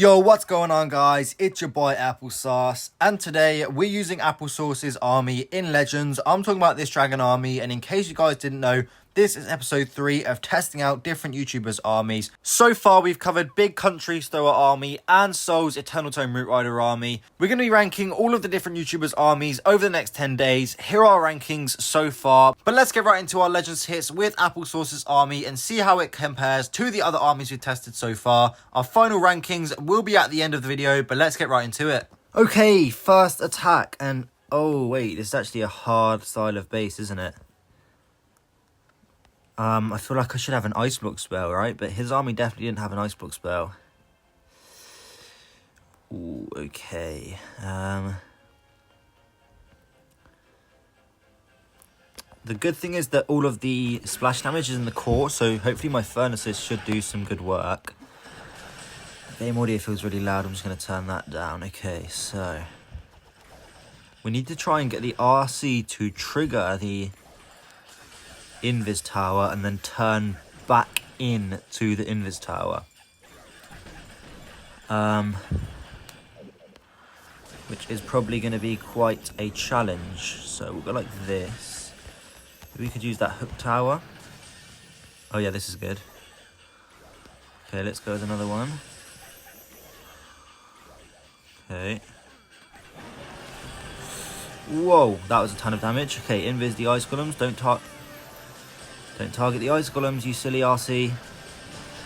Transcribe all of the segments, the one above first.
Yo, what's going on, guys? It's your boy Applesauce, and today we're using Applesauce's army in Legends. I'm talking about this dragon army, and in case you guys didn't know, this is episode 3 of testing out different YouTubers' armies. So far, we've covered Big Country Stower army and Soul's Eternal Tome Root Rider army. We're going to be ranking all of the different YouTubers' armies over the next 10 days. Here are our rankings so far, but let's get right into our Legends hits with Applesauce's army and see how it compares to the other armies we've tested so far. Our final rankings will be at the end of the video, but let's get right into it. Okay, first attack, and oh wait, this is actually a hard style of base, isn't it? I feel like I should have an Ice Block spell, right? But his army definitely didn't have an Ice Block spell. Ooh, okay. The good thing is that all of the splash damage is in the core, so hopefully my furnaces should do some good work. Game audio feels really loud, I'm just going to turn that down. Okay, so we need to try and get the RC to trigger the Invis tower and then turn back in to the Invis tower. Which is probably going to be quite a challenge. So we'll go like this. We could use that hook tower. Oh yeah, this is good. Okay, let's go with another one. Okay. Whoa, that was a ton of damage. Okay, Invis the ice golems. Don't target the ice golems, you silly RC.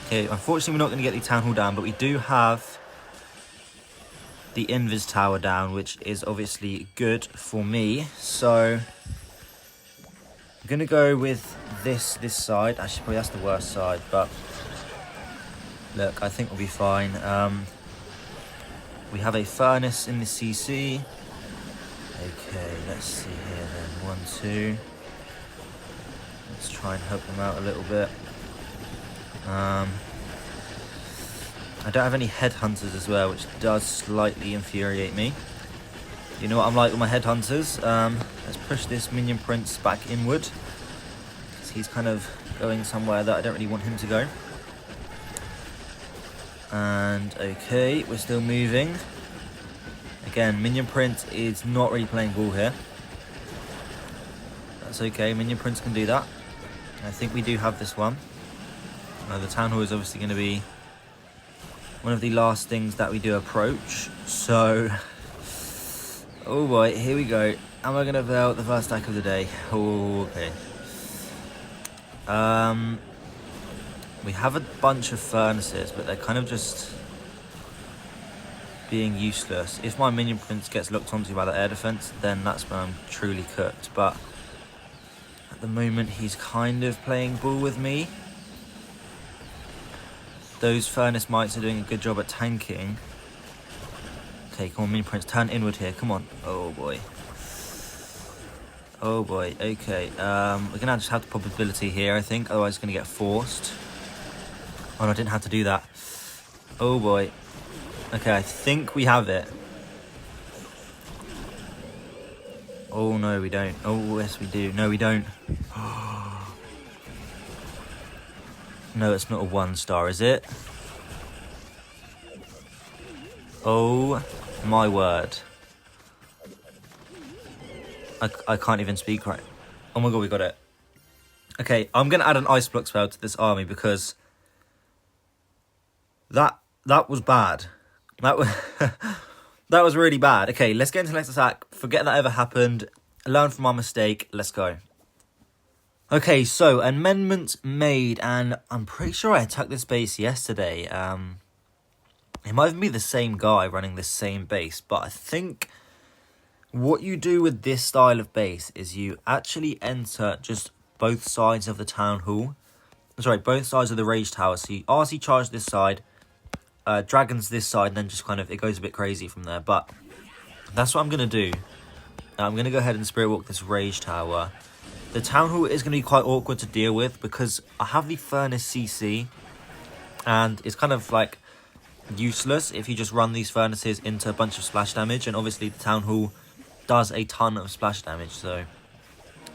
Okay, unfortunately we're not going to get the town hall down, but we do have the Invis tower down, which is obviously good for me. So I'm going to go with this side. Actually, probably that's the worst side, but look, I think we'll be fine. We have a furnace in the CC. Okay, let's see here then. 1, 2. Let's try and help them out a little bit. I don't have any headhunters as well, which does slightly infuriate me. You know what I'm like with my headhunters. Let's push this minion prince back inward, because he's kind of going somewhere that I don't really want him to go. And okay, we're still moving. Again, minion prince is not really playing ball here. That's okay, minion prince can do that. I think we do have this one. The town hall is obviously going to be one of the last things that we do approach. So, oh boy, here we go. Am I going to fail the first attack of the day? Oh, okay. We have a bunch of furnaces, but they're kind of just being useless. If my minion prince gets looked onto by the air defense, then that's when I'm truly cooked. But at the moment, he's kind of playing ball with me. Those furnace mites are doing a good job at tanking. Okay, come on, minion prince, turn inward here. Come on. Oh boy. Oh boy. Okay. We're gonna just have the probability here, I think. Otherwise, it's gonna get forced. Oh no, I didn't have to do that. Oh boy. Okay, I think we have it. Oh no, we don't. Oh yes, we do. No, we don't. No, it's not a 1-star, is it? Oh my word. I can't even speak right. Oh my god, we got it. Okay, I'm going to add an ice block spell to this army because that was bad. That was that was really bad. Okay, let's get into the next attack. Forget that ever happened. Learn from our mistake. Let's go. Okay, so amendments made, and I'm pretty sure I attacked this base yesterday. It might even be the same guy running this same base, but I think what you do with this style of base is you actually enter just both sides of the town hall. Sorry, both sides of the rage tower. So you RC charge this side, dragons this side, and then just kind of it goes a bit crazy from there. But that's what I'm going to do. I'm going to go ahead and spirit walk this rage tower. The town hall is going to be quite awkward to deal with because I have the furnace CC, and it's kind of like useless if you just run these furnaces into a bunch of splash damage, and obviously the town hall does a ton of splash damage, so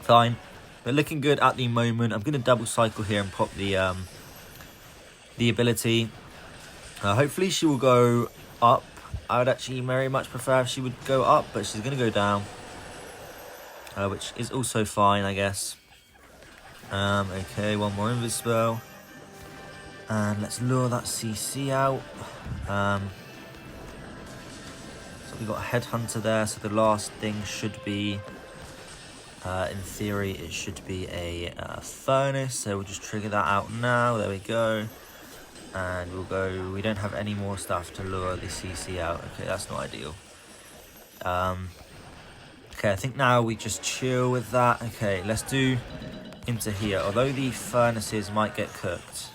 fine. But looking good at the moment. I'm going to double cycle here and pop the ability. Hopefully she will go up. I would actually very much prefer if she would go up, but she's going to go down. Which is also fine, I guess. Okay, one more Invis spell. And let's lure that CC out. So we've got a Headhunter there, so the last thing should be, in theory, it should be a Furnace. So we'll just trigger that out now. There we go. And we'll go, we don't have any more stuff to lure the CC out. Okay, that's not ideal. Okay, I think now we just chill with that. Okay, let's do into here. Although the furnaces might get cooked.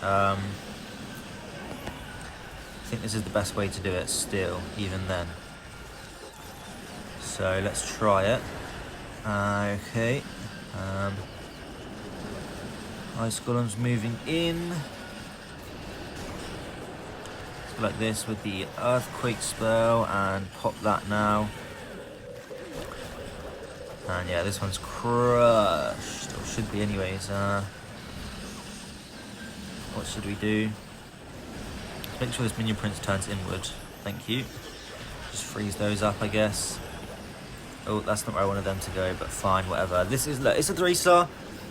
I think this is the best way to do it still, even then. So let's try it. Okay. Ice Golem's moving in. Let's go like this with the Earthquake spell and pop that now. And yeah, this one's crushed. Or should be anyways. What should we do? Make sure this minion prince turns inward. Thank you. Just freeze those up, I guess. Oh, that's not where I wanted them to go, but fine, whatever. This is, look, it's a 3-star.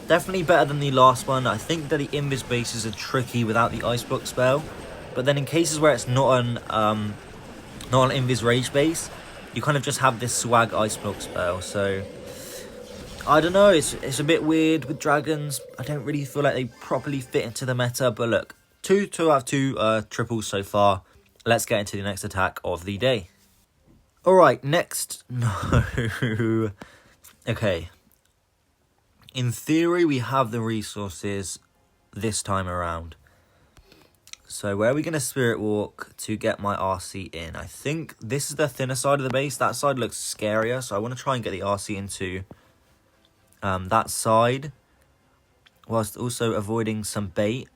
Definitely better than the last one. I think that the Invis bases are tricky without the Ice Block spell. But then in cases where it's not an Invis Rage base, you kind of just have this swag Ice Block spell. So, I don't know. It's a bit weird with dragons. I don't really feel like they properly fit into the meta. But look, 2 out of 2 triples so far. Let's get into the next attack of the day. Alright, next. No. Okay. In theory, we have the resources this time around. So where are we going to Spirit Walk to get my RC in? I think this is the thinner side of the base. That side looks scarier, so I want to try and get the RC into that side, whilst also avoiding some bait.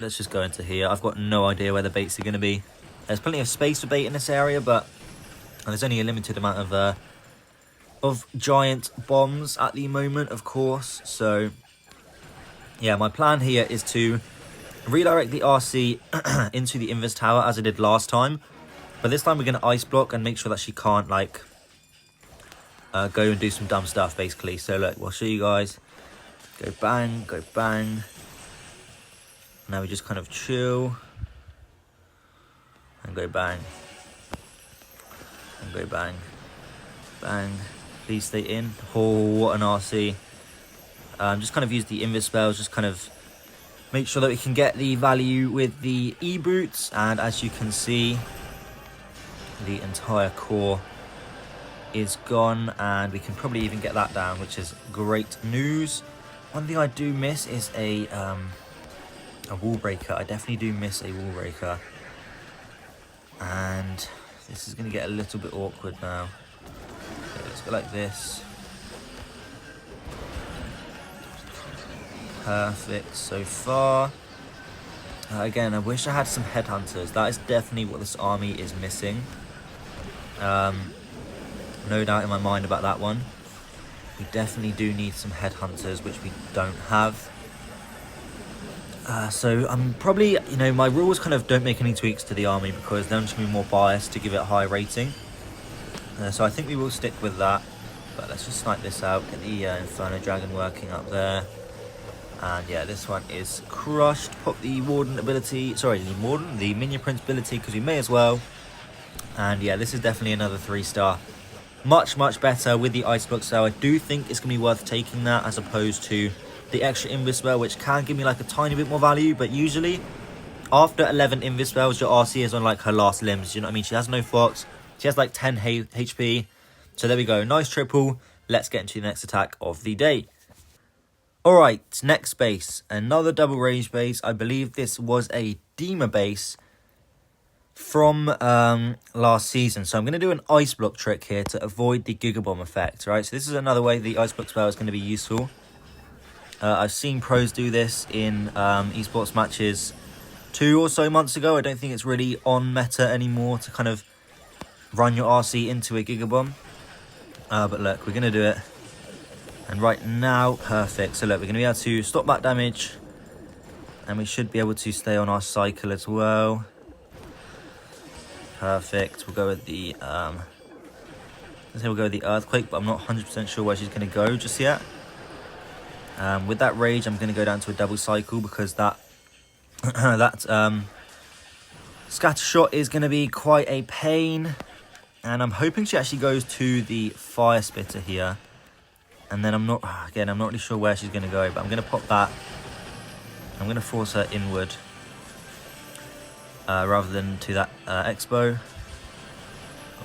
Let's just go into here. I've got no idea where the baits are going to be. There's plenty of space for bait in this area, but there's only a limited amount of giant bombs at the moment, of course. So, yeah, my plan here is to redirect the RC into the Invis tower as I did last time. But this time we're going to Ice Block and make sure that she can't, like, go and do some dumb stuff, basically. So, look, we'll show you guys. Go bang, go bang. Now we just kind of chill. And go bang. And go bang. Bang. Please stay in. Oh, what an RC. Just kind of use the Invis spells. Just kind of make sure that we can get the value with the E-boots. And as you can see, the entire core is gone. And we can probably even get that down, which is great news. One thing I do miss is a wall breaker. I definitely do miss a wall breaker. And this is going to get a little bit awkward now. Okay, let's go like this. Perfect so far. Again, I wish I had some headhunters. That is definitely what this army is missing. No doubt in my mind about that one. We definitely do need some headhunters, which we don't have. So I'm probably, you know, my rules kind of don't make any tweaks to the army because they're just going to be more biased to give it a high rating. So I think we will stick with that. But let's just snipe this out, get the Inferno Dragon working up there. And yeah, this one is crushed. Pop the Warden ability, sorry, the Minion Prince ability because we may as well. And yeah, this is definitely another 3-star. Much, much better with the Ice Block, so I do think it's going to be worth taking that as opposed to the extra Invis spell, which can give me like a tiny bit more value, but usually after 11 Invis spells, your RC is on like her last limbs. You know what I mean? She has no Fox. She has like 10 HP. So there we go. Nice triple. Let's get into the next attack of the day. Alright, next base. Another double rage base. I believe this was a Dema base from last season. So I'm going to do an Ice Block trick here to avoid the Giga Bomb effect. Right? So this is another way the Ice Block spell is going to be useful. I've seen pros do this in esports matches 2 or so months ago. I don't think it's really on meta anymore to kind of run your RC into a Giga Bomb. But look, we're going to do it. And right now, perfect. So look, we're going to be able to stop that damage. And we should be able to stay on our cycle as well. Perfect. We'll go with the let's say we'll go with the earthquake, but I'm not 100% sure where she's going to go just yet. With that rage, I'm going to go down to a double cycle because that scatter shot is going to be quite a pain. And I'm hoping she actually goes to the fire spitter here. And then I'm not really sure where she's going to go, but I'm going to pop that. I'm going to force her inward rather than to that expo.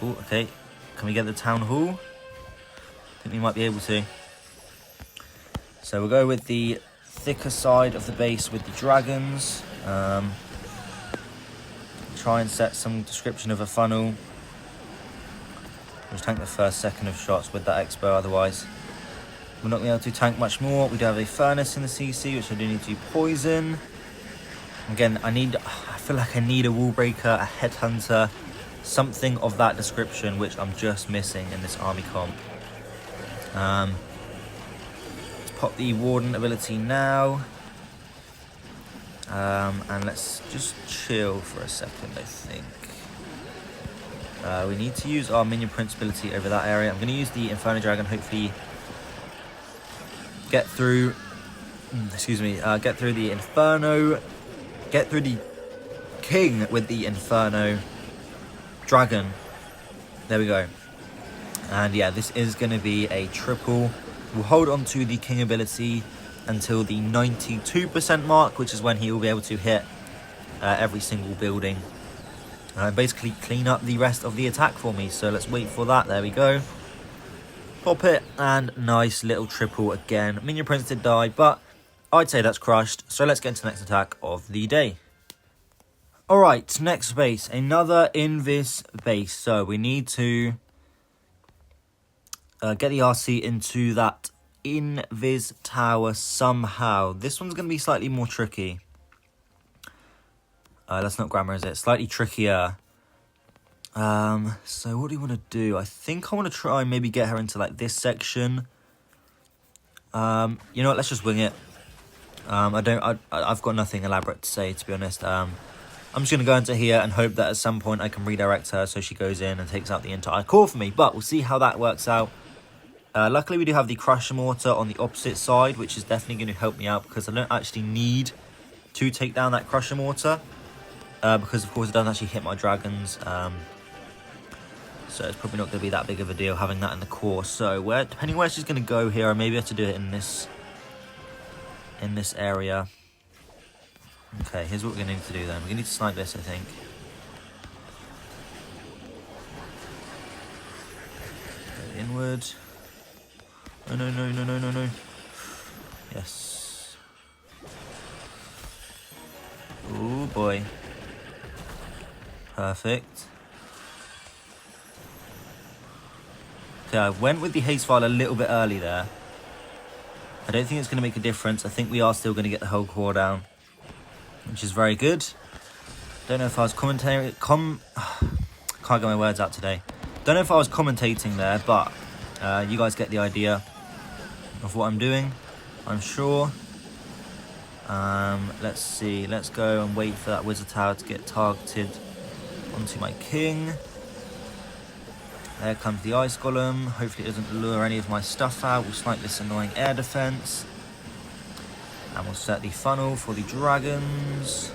Oh, okay. Can we get the town hall? I think we might be able to. So we'll go with the thicker side of the base with the dragons. Try and set some description of a funnel. We'll tank the first second of shots with that expo, otherwise we're not going to be able to tank much more. We do have a furnace in the CC, which I do need to poison. Again, I feel like I need a wall breaker, a headhunter, something of that description, which I'm just missing in this army comp. Let's pop the warden ability now. And let's just chill for a second, I think. We need to use our minion prince ability over that area. I'm going to use the Inferno Dragon, hopefully get through the Inferno, get through the King with the Inferno Dragon. There we go. And yeah, this is going to be a triple. We'll hold on to the King ability until the 92% mark, which is when he will be able to hit every single building. Basically clean up the rest of the attack for me. So let's wait for that. There we go. Pop it, and nice little triple again. Minion Prince did die, but I'd say that's crushed. So let's get into the next attack of the day. Alright, next base. Another Invis base. So we need to get the RC into that Invis tower somehow. This one's going to be slightly more tricky. That's not grammar, is it? Slightly trickier. So what do you want to do? I think I want to try and maybe get her into like this section. You know what? Let's just wing it. I've got nothing elaborate to say, to be honest. I'm just going to go into here and hope that at some point I can redirect her so she goes in and takes out the entire core for me. But we'll see how that works out. Luckily, we do have the Crusher Mortar on the opposite side, which is definitely going to help me out because I don't actually need to take down that Crusher Mortar. Because, of course, it doesn't actually hit my dragons. So it's probably not going to be that big of a deal having that in the core. So depending where she's going to go here, I maybe have to do it in this area. Okay, here's what we're going to need to do then. We're going to need to snipe this, I think. Go inward. Oh, no. Yes. Oh, boy. Perfect. Okay, I went with the haste file a little bit early there. I don't think it's going to make a difference. I think we are still going to get the whole core down, which is very good. Don't know if I was commentating. Can't get my words out today. Don't know if I was commentating there, but you guys get the idea of what I'm doing, I'm sure. Let's see. Let's go and wait for that wizard tower to get targeted onto my king. There comes the ice golem. Hopefully it doesn't lure any of my stuff out. We'll snipe this annoying air defense. And we'll set the funnel for the dragons.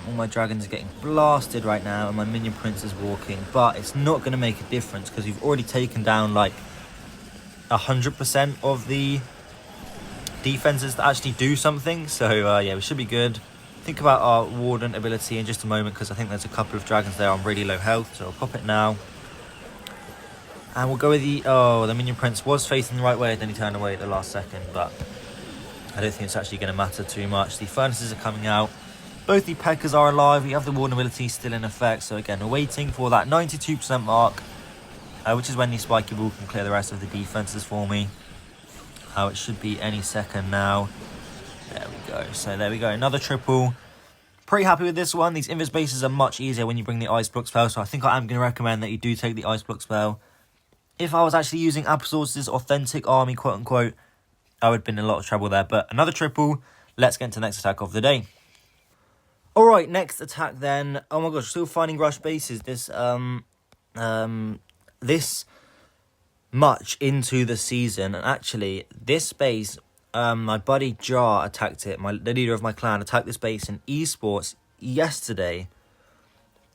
All my dragons are getting blasted right now, and my minion prince is walking. But it's not going to make a difference because we've already taken down like 100% of the defenses that actually do something. So yeah, we should be good. Think about our warden ability in just a moment because I think there's a couple of dragons there on really low health. So I'll pop it now. And we'll go with the minion prince was facing the right way, then he turned away at the last second, but I don't think it's actually going to matter too much. The furnaces are coming out. Both the Peckers are alive. We have the warden ability still in effect. So again, we're waiting for that 92% mark, which is when the spiky ball can clear the rest of the defenses for me. It should be any second now. There we go. So there we go. Another triple. Pretty happy with this one. These Invis bases are much easier when you bring the ice block spell. So I think I am going to recommend that you do take the ice block spell. If I was actually using Applesauce's authentic army, quote unquote, I would have been in a lot of trouble there. But another triple. let's get into the next attack of the day. Alright, next attack then. Oh my gosh, still finding rush bases this this much into the season. And actually, this base, my buddy Jar attacked it. The leader of my clan attacked this base in esports yesterday.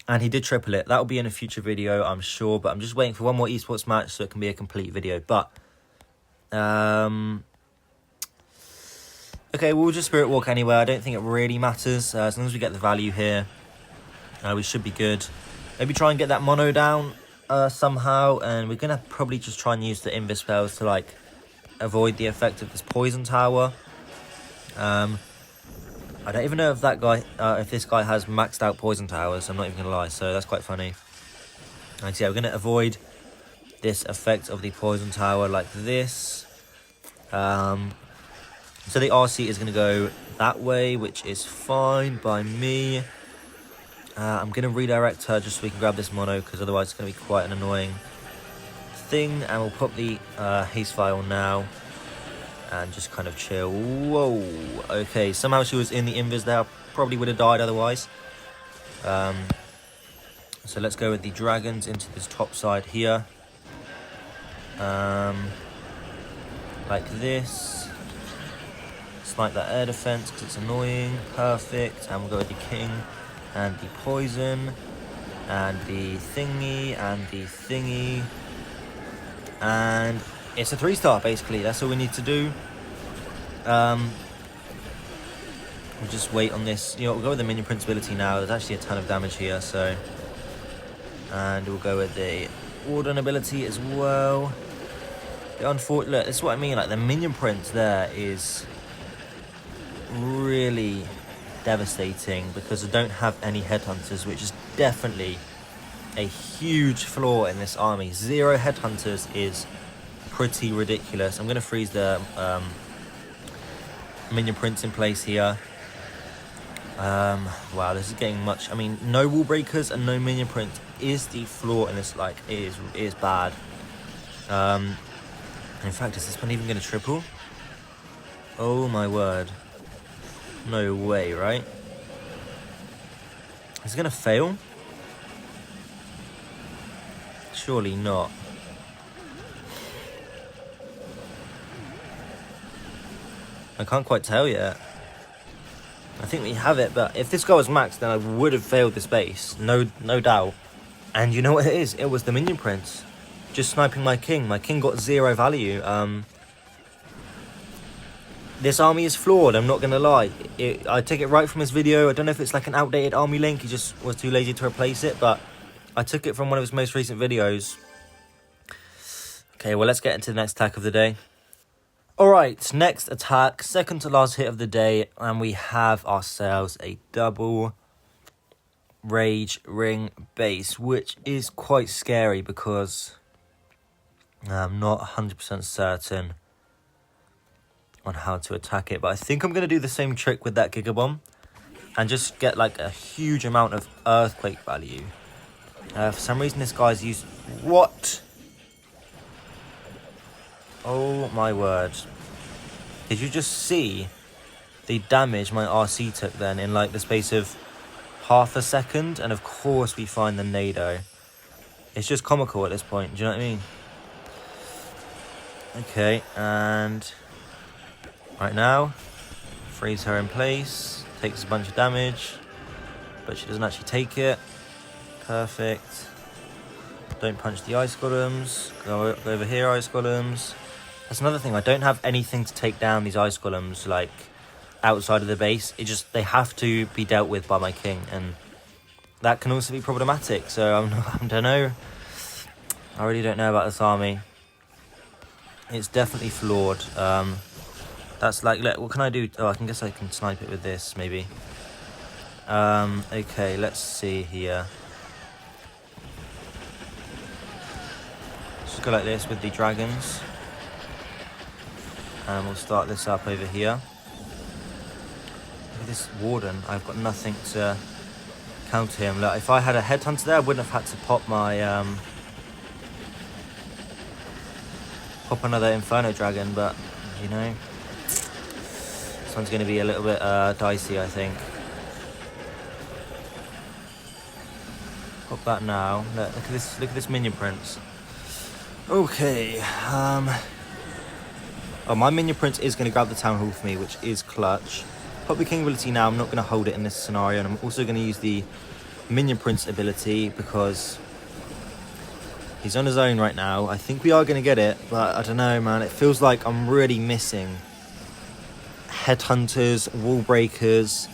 And he did triple it. That will be in a future video, I'm sure. But I'm just waiting for one more esports match so it can be a complete video. But, okay, we'll just Spirit Walk anyway. I don't think it really matters. As long as we get the value here, we should be good. Maybe try and get that mono down somehow. And we're going to probably just try and use the Invis spells to, like, avoid the effect of this poison tower. I don't even know if that guy, if this guy has maxed out poison towers. I'm not even going to lie. So that's quite funny. And so yeah, we're going to avoid this effect of the poison tower like this. So the RC is going to go that way, which is fine by me. I'm going to redirect her just so we can grab this mono, because otherwise it's going to be quite an annoying thing. And we'll pop the haste file now and just kind of chill. Whoa. Okay, somehow she was in the Invis there. I probably would have died otherwise. So let's go with the dragons into this top side here. Like this. Snipe that air defense because it's annoying. Perfect. And we'll go with the king and the poison and the thingy and the thingy. And it's a 3-star basically. That's all we need to do. We'll just wait on this. You know, we'll go with the minion prince ability now. There's actually a ton of damage here, so. And we'll go with the Warden ability as well. Unfortunately, look, this is what I mean. Like the minion prince there is really devastating because I don't have any headhunters, which is definitely a huge flaw in this army. 0 headhunters is pretty ridiculous. I'm going to freeze the minion prince in place here. Wow, this is getting much. I mean, no wall breakers and no minion prince is the flaw in this. Like, it is bad. In fact, is this one even going to triple? Oh my word. No way, right? Is it going to fail? Surely not. I can't quite tell yet. I think we have it, but if this guy was maxed, then I would have failed this base. No doubt. And you know what it is? It was the minion prince. Just sniping my king. My king got 0 value. This army is flawed, I'm not going to lie. I took it right from his video. I don't know if it's like an outdated army link. He just was too lazy to replace it, but I took it from one of his most recent videos. Okay, well, let's get into the next attack of the day. Alright, next attack, second to last hit of the day, and we have ourselves a double Rage Ring base, which is quite scary because I'm not 100% certain on how to attack it, but I think I'm going to do the same trick with that Giga Bomb and just get like a huge amount of earthquake value. For some reason this guy's used... What? Oh my word. Did you just see the damage my RC took then in like the space of half a second? And of course we find the Nado. It's just comical at this point, do you know what I mean? Okay, and right now, freeze her in place, takes a bunch of damage, but she doesn't actually take it. Perfect. Don't punch the ice golems. Go over here, ice golems. That's another thing. I don't have anything to take down these ice golems, like, outside of the base. They have to be dealt with by my king, and that can also be problematic. So, I don't know. I really don't know about this army. It's definitely flawed. That's like, look, what can I do? Oh, I guess I can snipe it with this, maybe. Okay, let's see here. Just go like this with the dragons. And we'll start this up over here. Look at this warden. I've got nothing to counter him. Look, if I had a headhunter there, I wouldn't have had to pop my... pop another Inferno Dragon, but, you know... one's going to be a little bit dicey, I think. Pop that now. Look at this. Look at this minion prince. Okay. Oh, my minion prince is going to grab the town hall for me, which is clutch. Pop the king ability now. I'm not going to hold it in this scenario, and I'm also going to use the minion prince ability because he's on his own right now. I think we are going to get it, but I don't know, man. It feels like I'm really missing headhunters, wall breakers,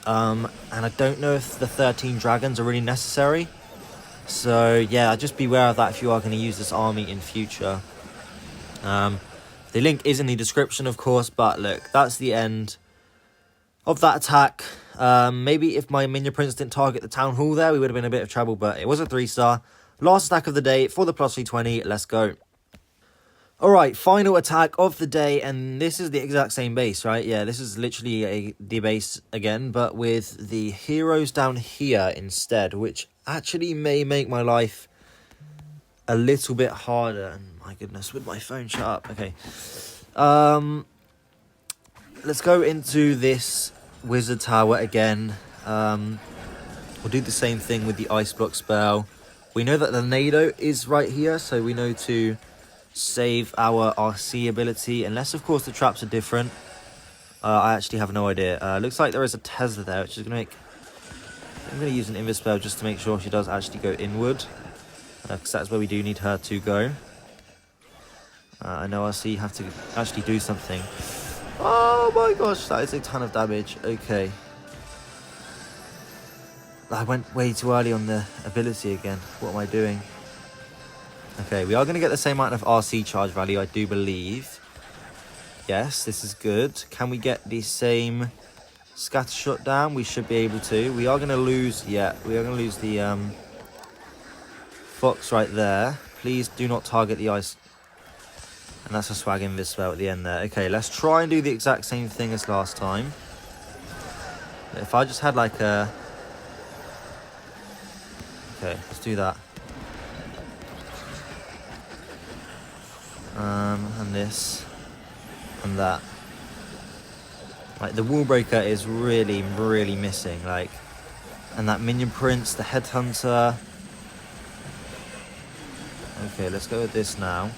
and I don't know if the 13 dragons are really necessary. So yeah, just beware of that if you are going to use this army in future. The link is in the description, of course, but look, that's the end of that attack. Maybe if my minion prince didn't target the town hall there, we would have been a bit of trouble, but it was a 3-star. Last attack of the day for the plus 320. Let's go. Alright, final attack of the day, and this is the exact same base, right? Yeah, this is literally the base again, but with the heroes down here instead, which actually may make my life a little bit harder. And my goodness, would my phone shut up? Okay. Let's go into this wizard tower again. We'll do the same thing with the ice block spell. We know that the Nado is right here, so we know to save our RC ability, unless of course the traps are different. I actually have no idea. Looks like there is a Tesla there, which is going to make... I'm going to use an Invis spell just to make sure she does actually go inward, because that's where we do need her to go. I know RC have to actually do something. Oh my gosh, that is a ton of damage. Okay. I went way too early on the ability again. What am I doing? Okay, we are going to get the same amount of RC charge value, I do believe. Yes, this is good. Can we get the same scatter shot down? We should be able to. We are going to lose... Yeah, we are going to lose the fox right there. Please do not target the ice. And that's a swag Invis spell at the end there. Okay, let's try and do the exact same thing as last time. If I just had like a... Okay, let's do that. And this. And that. Like, the wall breaker is really, really missing. Like, and that minion prince, the headhunter. Okay, let's go with this now.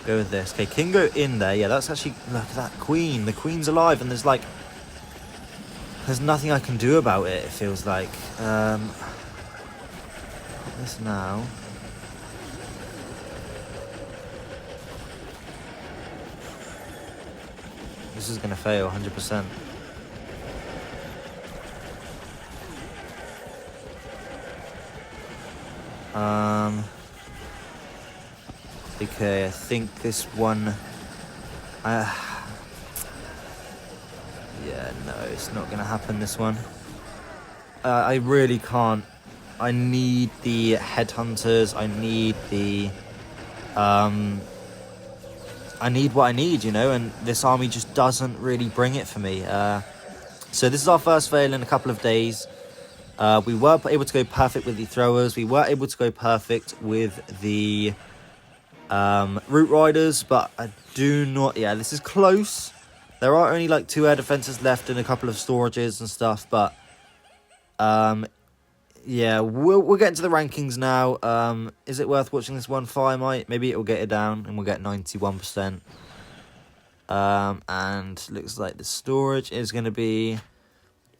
Go with this. Okay, king go in there. Yeah, that's actually... Look at that queen. The queen's alive, and there's like... There's nothing I can do about it, it feels like. This now. This is going to fail 100%. Okay, I think this one... Yeah, no, it's not going to happen, this one. I really can't. I need the headhunters. I need the... I need what I need, you know, and this army just doesn't really bring it for me. So this is our first fail in a couple of days. We were able to go perfect with the throwers. We were able to go perfect with the root riders, but I do not... Yeah, this is close. There are only like 2 air defenses left and a couple of storages and stuff, but yeah, we'll get into the rankings now. Is it worth watching this one? Firemite, maybe it will get it down and we'll get 91%. And looks like the storage is going to be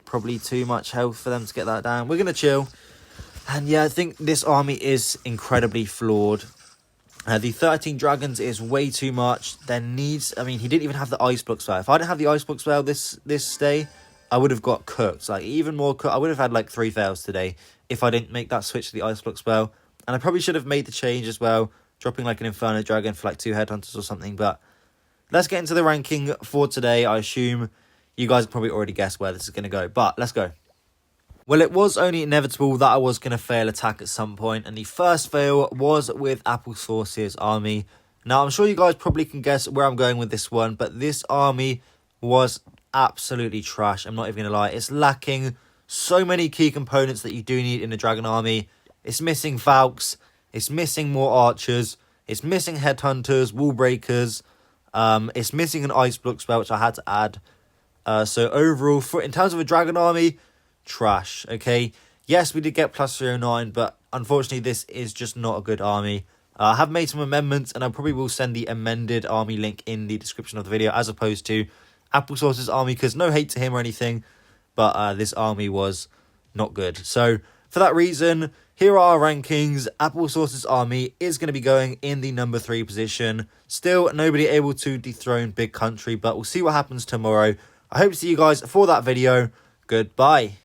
probably too much health for them to get that down. We're going to chill. And yeah, I think this army is incredibly flawed. The 13 dragons is way too much. There needs... I mean, he didn't even have the ice block spell. If I didn't have the ice block spell this day, I would have got cooked. Like, even more cooked. I would have had like 3 fails today if I didn't make that switch to the ice block spell. And I probably should have made the change as well, dropping like an Inferno Dragon for like 2 headhunters or something. But let's get into the ranking for today. I assume you guys probably already guessed where this is going to go. But let's go. Well, it was only inevitable that I was going to fail attack at some point, and the first fail was with Applesauce's army. Now, I'm sure you guys probably can guess where I'm going with this one, but this army was absolutely trash. I'm not even going to lie. It's lacking so many key components that you do need in a dragon army. It's missing Falcons. It's missing more archers. It's missing headhunters, wall breakers. It's missing an ice block spell, which I had to add. So overall, in terms of a dragon army, trash. Okay, yes, we did get plus 309, but unfortunately, this is just not a good army. I have made some amendments, and I probably will send the amended army link in the description of the video, as opposed to Applesauce's army, because no hate to him or anything, but this army was not good. So for that reason, here are our rankings. Applesauce's army is going to be going in the number 3 position. Still, nobody able to dethrone Big Country, but we'll see what happens tomorrow. I hope to see you guys for that video. Goodbye.